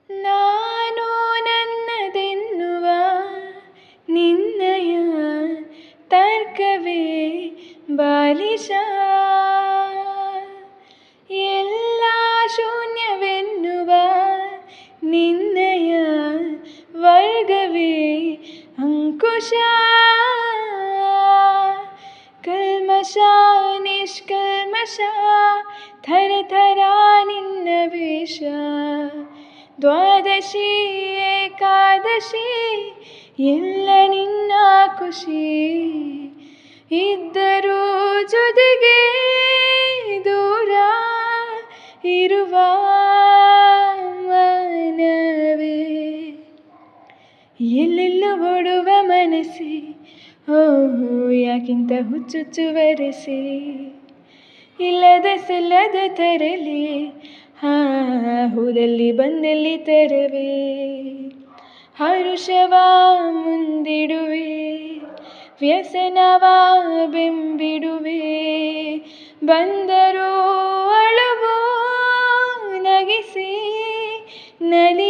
ನಾನು ನನ್ನದೆನ್ನುವ ನಿನ್ನಯ ತರ್ಕವೇ ಬಾಲಿಶ, ಎಲ್ಲ ಶೂನ್ಯವೆನ್ನುವ ನಿನ್ನಯ ವರ್ಗವೇ ಅಂಕುಶ. ಕಲ್ಮಶ ನಿಷ್ಕಲ್ಮಶ ಥರ ಥರ ನಿನ್ನ ವೇಷ, ದ್ವಾದಶಿ ಏಕಾದಶಿ ಎಲ್ಲ ನಿನ್ನ ಖುಷಿ. ಇದ್ದರೂ ಜೊತೆಗೆ ದೂರ ಇರುವ ಮನವೇ, ಎಲ್ಲೆಲ್ಲೋ ಓಡುವ ಮನಸ್ಸೆ, ಓಹೋ ಯಾಕಿಂತ ಹುಚ್ಚುಚ್ಚುವರೆಸೆ. ಇಲ್ಲದ ಸಲ್ಲದ ತರಲಿ ಹೂದಲ್ಲಿ ಬಂದಲ್ಲಿ ತರವೇ, ಹರುಷವ ಮುಂದಿಡುವೆ, ವ್ಯಸನವ ಬೆಂಬಿಡುವೆ. ಬಂದರೂ ಅಳುವು ನಗಿಸಿ ನಲಿ